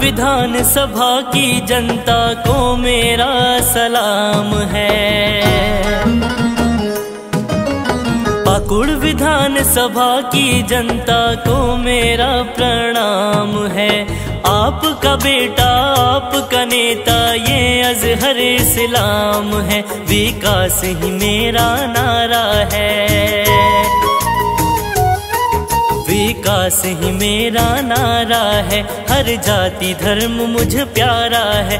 विधानसभा की जनता को मेरा सलाम है। पाकुड़ विधानसभा की जनता को मेरा प्रणाम है। आपका बेटा आपका नेता ये अजहर इस्लाम है। विकास ही मेरा नारा है, विकास ही मेरा नारा है। हर जाति धर्म मुझे प्यारा है।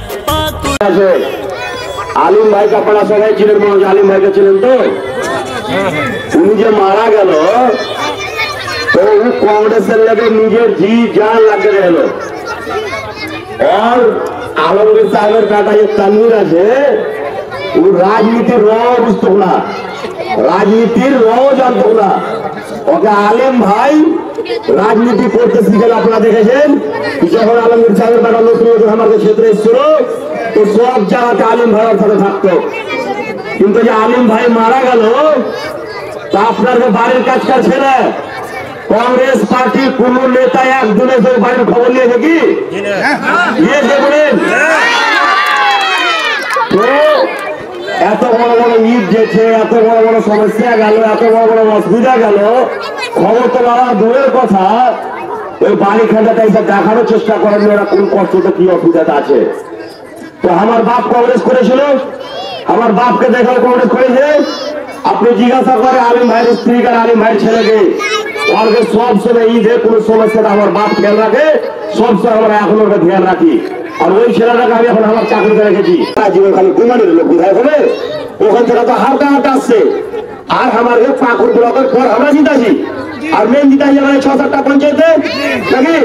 आलिम भाई का बड़ा सगाई चिलेन মানুষ आलिम भाई का चिलेन तो उन्हीं जो मारा गया तो वो कांग्रेस से लगे निजे जी जान लग रहे लो। और आलमगीर साहब बेटा ये तनवीर है वो राजनीति रो बुझतो ना, राजनीति रो जानतो ना। ওকে আলেম ভাই রাজনীতি করতে শিখে আপনারা দেখেছেন যখন আলমগীর সাহেবের বেটা নতুন নতুন আমাদের ক্ষেত্রে এসেছিল তো সব জায়গাতে আলিম ভাইয়ের সাথে থাকতো, কিন্তু যে আলিম ভাই মারা গেল তা আপনার বাড়ির কাছকার ছেলে কংগ্রেস পার্টির কোন নেতা একজনের বাড়ির খবর নিয়েছে কি? দেখবেন এত বড় বড় ঈদ যেছে, এত বড় বড় সমস্যা গেল, এত বড় বড় অসুবিধা গেল, খবর তো বাবা দূরের কথা ওই বাড়ি খান্ডাটা এসে দেখানোর চেষ্টা করেন ওরা কোন কষ্টটা কি অসুবিধাটা আছে। তো আমার বাপ কংগ্রেস করেছিল, আমার বাপকে দেখাও কংগ্রেস করেছে। আপনি জিজ্ঞাসা করে আলিম ভাইয়ের স্ত্রীকে আলিম ভাইয়ের ছেলেকে ওকে সব সময় ঈদে কোনো সমস্যাটা আমার বাপ খেয়াল রাখে, সব সময় আমরা এখন ওকে ধ্যান রাখি। আর ওই ছেলেটাকে আমি এখন আমার চাকরিতে রেখেছি। জীবন খালি ঘুমানোর লোক কোথায় হবে, ওখান থেকে তো হালকা হালকা আসছে। আর আমার পাকুড় ব্লকের পর আমরা জিতাছি, আর মেন জিতাছি আমার ৬-৭টা পঞ্চায়েতে নাকি।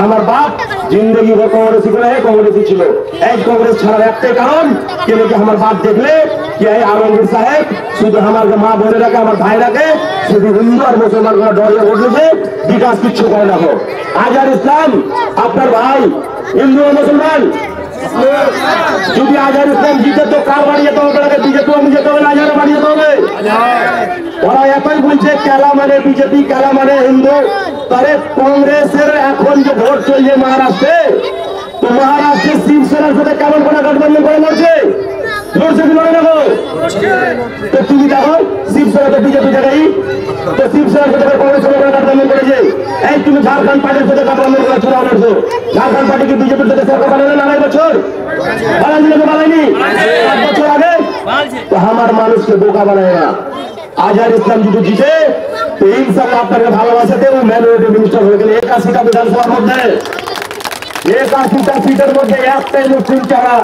আমার বাপ জিন্দগি ভর কংগ্রেসি করে কংগ্রেসি ছিল। এই কংগ্রেস ছাড়ার একটাই কারণ কেন কি আমার বাপ দেখলে কি আলমগীর সাহেব শুধু আমার মা বোনেরাকে আমার ভাইরাকে শুধু হিন্দু আর মুসলমান করে ডরিয়ে উঠেছে, বিকাশ কিচ্ছু করে না। হোক আজহার ইসলাম আপনার ভাই হিন্দু ও মুসলমান, যদি আজহার ইসলাম জিতে তো কার বাড়ি যেতে হবে? বিজেপি আমি যেতে হবে, আজহারের বাড়ি যেতে হবে। ওরা এতই বলছে কেলা মানে বিজেপি, কেলা মানে হিন্দু। তাহলে কংগ্রেসের এখন যে ভোট চলছে মহারাষ্ট্রে, তো মহারাষ্ট্রে শিবসেনার সাথে কেমন করে গঠবন্ধন করে লড়ছে, লড়ছে কি লড়ে দেখো। তো তুমি দেখো শিবসেনা তো বিজেপি জায়গায়, তো শিবসেনার সাথে কংগ্রেস গঠবন্ধন করেছে। এই তুমি ঝাড়খণ্ড পার্টির সাথে গঠবন্ধন করে চুনাও লড়ছো, ঝাড়খণ্ড পার্টি কি বিজেপির সাথে সরকার বানালে না? ২ বছর বানাইনি, বানাইনি ১ বছর আগে। তো আমার মানুষকে বোকা বানায় না। আজহার ইসলাম যদি জিতে তো ইনশাআল্লাহ আপনাকে ভালোবাসাতে ও মাইনরিটি মিনিস্টার হয়ে গেলে ৮১টা বিধানসভার মধ্যে ৮১টা সিটের মধ্যে একটাই মুসলিম ছাড়া।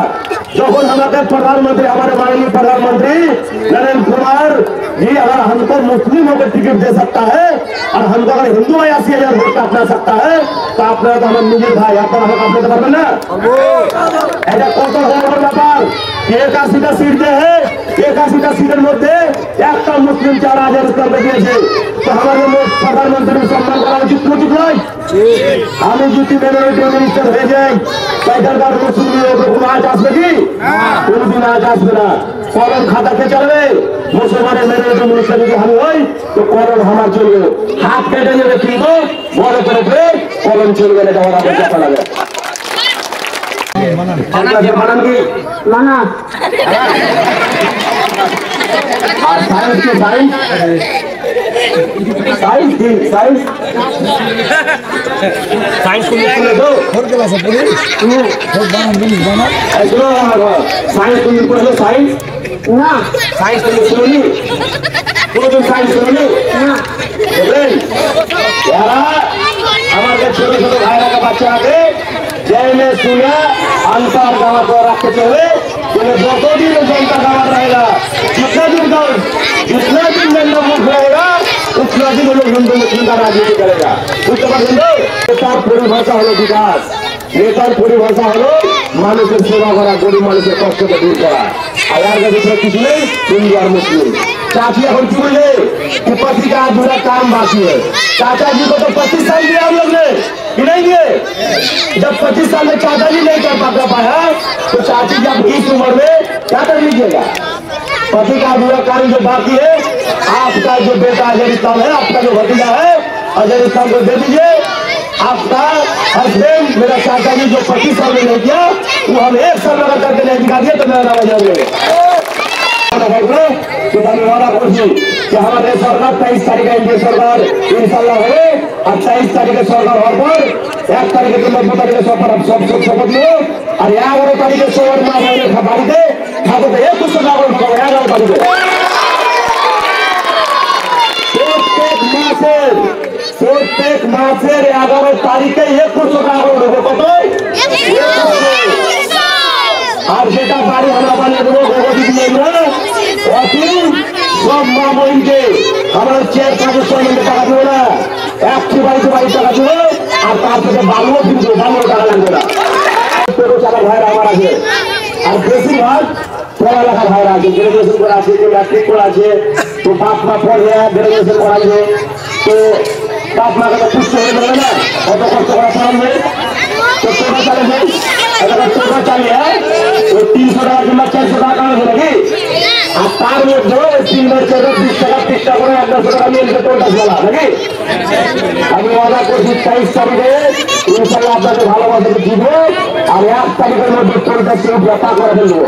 যখন আমাদের प्रधानमंत्री हमारे माननीय प्रधानमंत्री नरेंद्र कुमार जी अगर हमको मुस्लिम होकर टिकट दे सकता है और हमको अगर हिंदू ৮০,০০০ वोट अपना सकता है तो আপনারা তো আমার নিজের ভাই, আপনারা আমাকে আপনাতে পারবেন না? এটা কত বড় ব্যাপার। ৮১টা সিট দেয়, ৮১টা সিটের মধ্যে একটা মুসলিম ছাড়া আজহার ইসলামকে দিয়েছে। তো আমাদের প্রধানমন্ত্রীর সম্মান করা উচিত উচিত নয়? আমি যদি মাইনরিটি মিনিস্টার হয়ে যাই এখানকার মুসলিমের কোনো আজ আসবে কি? কোনদিন আজ আসবে না। কলম খাতাকে চলবে। মুসলমানের মাইনরিটি মিনিস্টার যদি আমি হই তো কলম আমার চলবে, হাত কেটে যাবে কিন্তু বড় করে কলম চলবে না। যাওয়ার আগে দেখা লাগে বানান কি মানা আর সায়েন্স কি সায়েন্স साइंस की साइंस साइंस को निकाले दो और क्या बात है तू बहुत बना ऐसा साइंस को निकालो साइंस ना साइंस को सुनी पूरा दिन साइंस सुनी ना बोलें यारा हमारे छोटे छोटे भाइयों का बच्चा आके जय में सुना अंतर गाँव को रखते चले उन्हें दो दिन जनता गाँव रहेगा। जितना दिन जनता मुख रहेगा उतना दिन लोग हिंदू मुस्लिम का राजनीति करेगा। बुझते पारेন তো? নেতার পরিভাষা হলো বিকাশ, নেতার পরিভাষা হলো মানুষের সেবা করা, গরিব মানুষের কষ্টকে দূর করা। আর এর ভিতরে কিছু নেই হিন্দু আর মুসলিম। चाची এখন কি বলে कि पति का अधूरा काम बाकी है। चाचा जी को तो 25 साल दिया हम लोग ने कि नहीं दिए? जब 25 साल में चाचा जी नहीं कर पाया तो चाची जी अब इस उम्र में क्या कर लीजिएगा? पति का अधूरा कार्य जो बाकी है, आपका जो बेटा अजहर इस्लाम है, आपका जो भतीजा है अजहर इस्लाम को दे दीजिए। आपका हस्बैंड मेरा चाचा जी जो 25 साल में नहीं किया वो हम 1 साल लगा करके नहीं दिखा दिया तो मेरा नाम आ जाएंगे। तो धन्यवाद हमारे सरकार 23 तारीख एनडीए सरकार इंशाल्लाह है और 23 तारीख सरकार हर पर 1 तारीख के 9 तारीख सफर हम सब शपथ लो और 11 तारीख सोमवार माह में बाড়িতে খাবো তো 21 টাকা করে 11 তারিখে প্রত্যেক মাসের 11 তারিখে 21 টাকা করে দেবো কত আর যেটা বাড়ি আমরা বানিয়ে দেবো ভগবতী দিয়ে सब माँ बहन के हमारे चेयर सदस्य टाका दो ना एक बाड़ी टाका दो और बालुओ किनबो बालुओ टाका लागবে না টাকা ভাইরা আমার আছে আর বেশিরভাগ পড়ালেখা ভাইরা আছে গ্রাজুয়েশন করা আছে কেউ ম্যাট্রিক করা আছে তো বাপ মা পড়ে গ্রাজুয়েশন করা আছে তো বাপ মাকে তো পুষ্ট হয়ে যাবে না কত কষ্ট করা পড়াবে তো টোটো চালিয়ে এটা টোটো চালিয়ে ওই 300 টাকা কিংবা 400 টাকা কামাবে নাকি আর তার মধ্যে 3 বার 4 20 টাকা 30 টাকা করে 100 টাকা নিয়ে এসে টোটো চালা নাকি আমি ওয়াদা করছি 23 তারিখে ইনশাআল্লাহ আপনাদের ভালোবাসা দিব আর 1 তারিখের মধ্যে টোটো ব্যাপার করে দেবো।